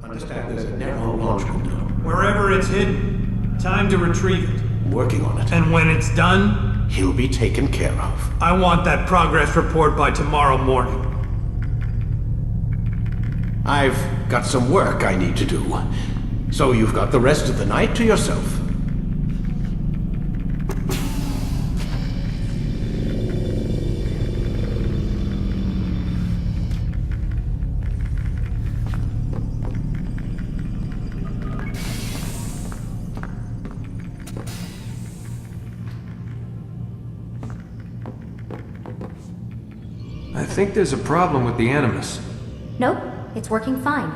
Understand there's a narrow launch window. Wherever it's hidden, time to retrieve it. I'm working on it. And when it's done, He'll be taken care of. I want that progress report by tomorrow morning. I've got some work I need to do. So you've got the rest of the night to yourself. I think there's a problem with the Animus. Nope, it's working fine.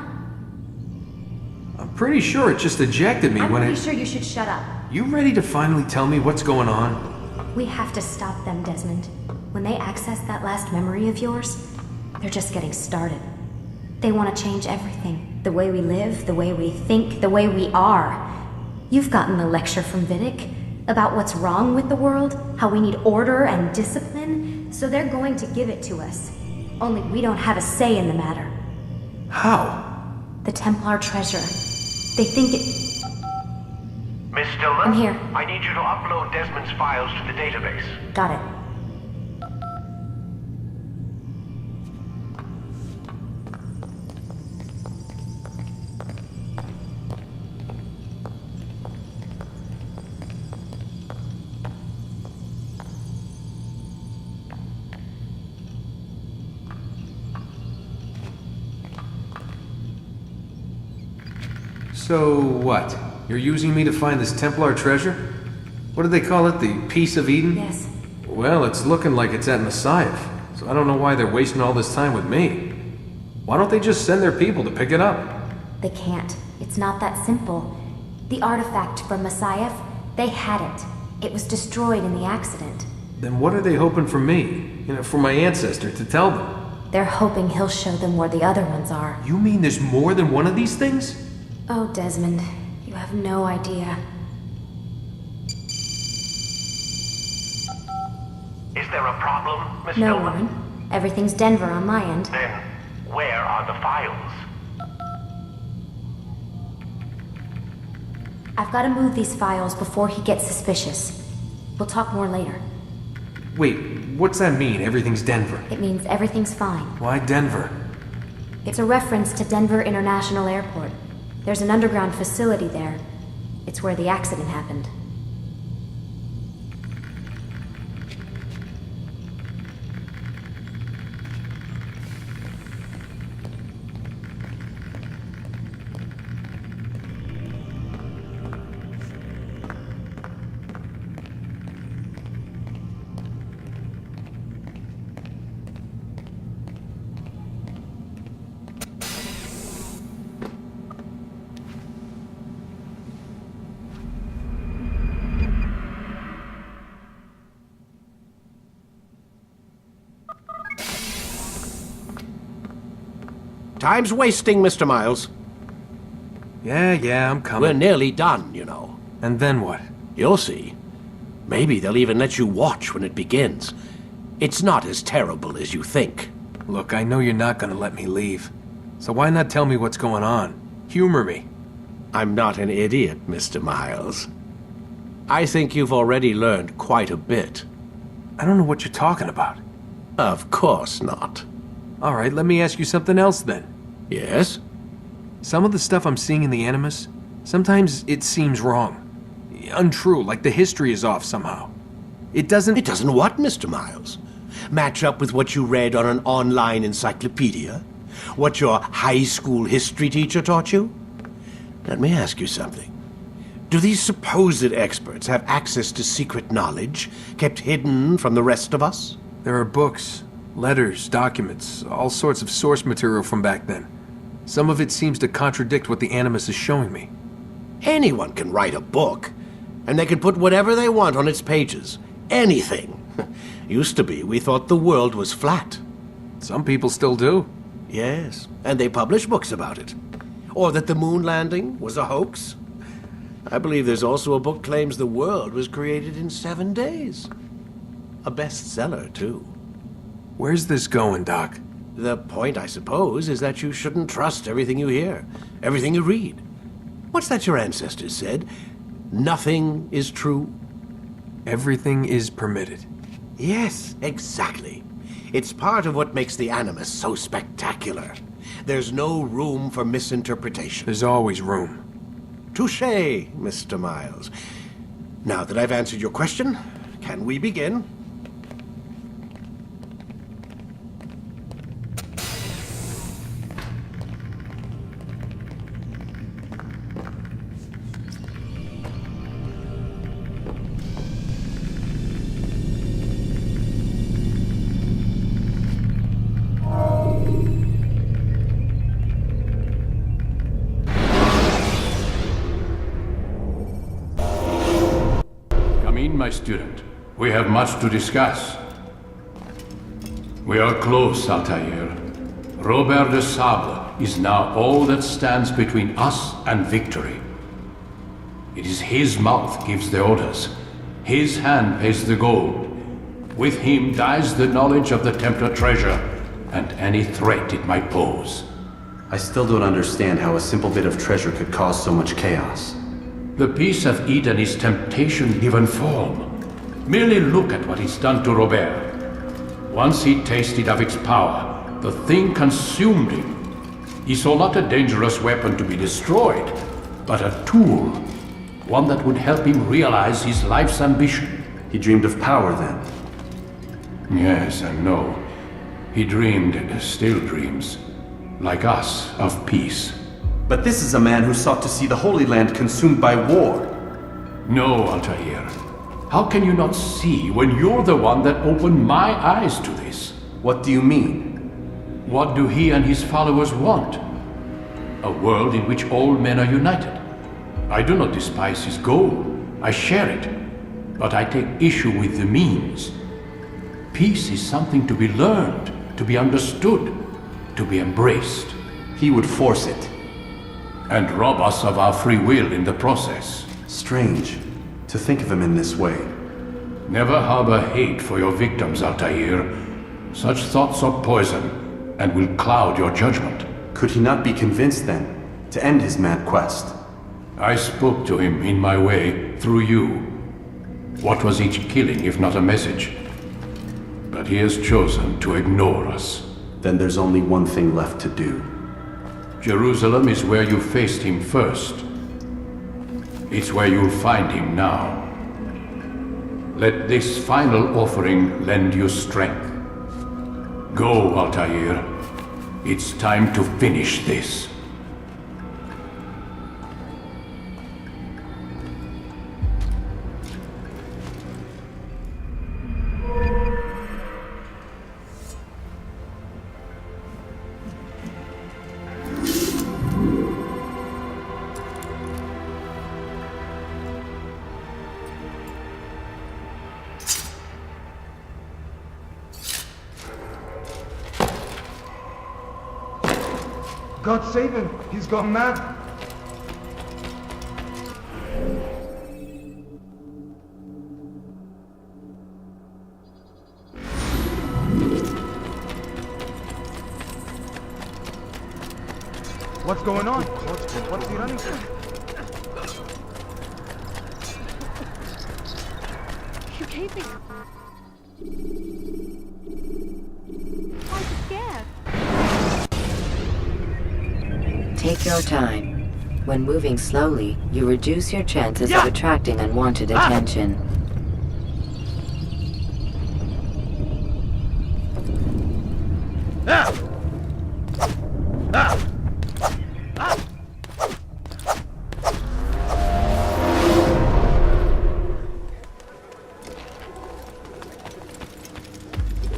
I'm pretty sure it just ejected me I'm when pretty sure you should shut up. You ready to finally tell me what's going on? We have to stop them, Desmond. When they access that last memory of yours, they're just getting started. They want to change everything. The way we live, the way we think, the way we are. You've gotten the lecture from Vidic about what's wrong with the world, how we need order and discipline, so they're going to give it to us. Only we don't have a say in the matter. How? The Templar treasure. They think it... Miss Stillman? I'm here. I need you to upload Desmond's files to the database. Got it. So what? You're using me to find this Templar treasure? What do they call it? The Piece of Eden? Yes. Well, it's looking like it's at Messiah, so I don't know why they're wasting all this time with me. Why don't they just send their people to pick it up? They can't. It's not that simple. The artifact from Messiah, they had it. It was destroyed in the accident. Then what are they hoping for me? For my ancestor to tell them? They're hoping he'll show them where the other ones are. You mean there's more than one of these things? Oh, Desmond, you have no idea. Is there a problem, Miss No, Stillman? Warren. Everything's Denver on my end. Then, where are the files? I've got to move these files before he gets suspicious. We'll talk more later. Wait, what's that mean, everything's Denver? It means everything's fine. Why Denver? It's a reference to Denver International Airport. There's an underground facility there. It's where the accident happened. Time's wasting, Mr. Miles. Yeah, I'm coming. We're nearly done, you know. And then what? You'll see. Maybe they'll even let you watch when it begins. It's not as terrible as you think. Look, I know you're not gonna let me leave. So why not tell me what's going on? Humor me. I'm not an idiot, Mr. Miles. I think you've already learned quite a bit. I don't know what you're talking about. Of course not. All right, let me ask you something else then. Yes? Some of the stuff I'm seeing in the Animus, sometimes it seems wrong. Untrue, like the history is off somehow. It doesn't... It doesn't what, Mr. Miles? Match up with what you read on an online encyclopedia? What your high school history teacher taught you? Let me ask you something. Do these supposed experts have access to secret knowledge kept hidden from the rest of us? There are books, letters, documents, all sorts of source material from back then. Some of it seems to contradict what the Animus is showing me. Anyone can write a book, and they can put whatever they want on its pages. Anything. Used to be, we thought the world was flat. Some people still do. Yes, and they publish books about it. Or that the moon landing was a hoax. I believe there's also a book claims the world was created in 7 days. A bestseller, too. Where's this going, Doc? The point, I suppose, is that you shouldn't trust everything you hear. everything you read. What's that your ancestors said? Nothing is true? Everything is permitted. Yes, exactly. It's part of what makes the Animus so spectacular. There's no room for misinterpretation. There's always room. Touché, Mr. Miles. Now that I've answered your question, can we begin? My student, we have much to discuss. We are close, Altair. Robert de Sable is now all that stands between us and victory. It is his mouth gives the orders. His hand pays the gold. With him dies the knowledge of the Templar treasure and any threat it might pose. I still don't understand how a simple bit of treasure could cause so much chaos. The peace of Eden is temptation given form. Merely look at what it's done to Robert. Once he tasted of its power, the thing consumed him. He saw not a dangerous weapon to be destroyed, but a tool. One that would help him realize his life's ambition. He dreamed of power then? Yes and no. He dreamed, still dreams, like us, of peace. But this is a man who sought to see the Holy Land consumed by war. No, Altair. How can you not see when you're the one that opened my eyes to this? What do you mean? What do he and his followers want? A world in which all men are united. I do not despise his goal. I share it. But I take issue with the means. Peace is something to be learned, to be understood, to be embraced. He would force it. And rob us of our free will in the process. Strange, to think of him in this way. Never harbor hate for your victims, Altair. Such thoughts are poison, and will cloud your judgment. Could he not be convinced, then, to end his mad quest? I spoke to him in my way, through you. What was each killing if not a message? But he has chosen to ignore us. Then there's only one thing left to do. Jerusalem is where you faced him first. It's where you'll find him now. Let this final offering lend you strength. Go, Altair. It's time to finish this. God save him! He's gone mad! What's going on? What's he running from? You gave me... I'm scared. Take your time. When moving slowly, you reduce your chances of attracting unwanted attention.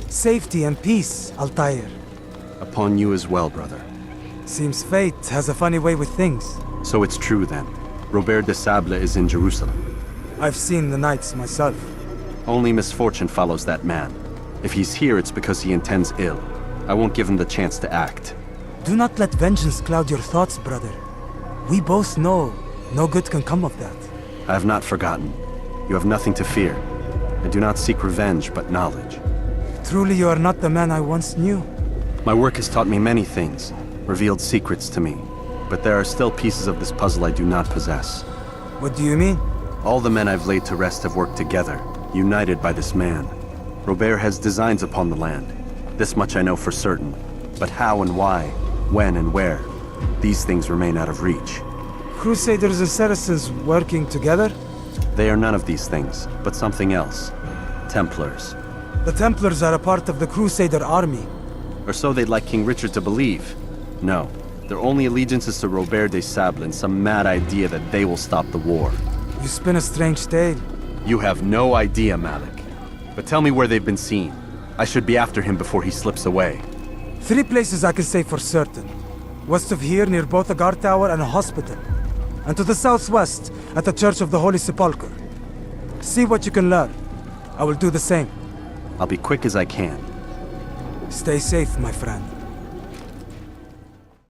Safety and peace, Altair. Upon you as well, brother. Seems fate has a funny way with things. So it's true then. Robert de Sable is in Jerusalem. I've seen the Knights myself. Only misfortune follows that man. If he's here, it's because he intends ill. I won't give him the chance to act. Do not let vengeance cloud your thoughts, brother. We both know no good can come of that. I have not forgotten. You have nothing to fear. I do not seek revenge, but knowledge. Truly you are not the man I once knew. My work has taught me many things, revealed secrets to me. but there are still pieces of this puzzle I do not possess. What do you mean? All the men I've laid to rest have worked together, united by this man. Robert has designs upon the land. This much I know for certain. But how and why, when and where, these things remain out of reach. Crusaders and Saracens working together? They are none of these things, but something else. Templars. The Templars are a part of the Crusader army. Or so they'd like King Richard to believe. No, their only allegiance is to Robert de Sable and some mad idea that they will stop the war. You spin a strange tale. You have no idea, Malik. But tell me where they've been seen. I should be after him before he slips away. 3 places I can say for certain. West of here, near both a guard tower and a hospital. And to the southwest, at the Church of the Holy Sepulchre. See what you can learn. I will do the same. I'll be quick as I can. Stay safe, my friend.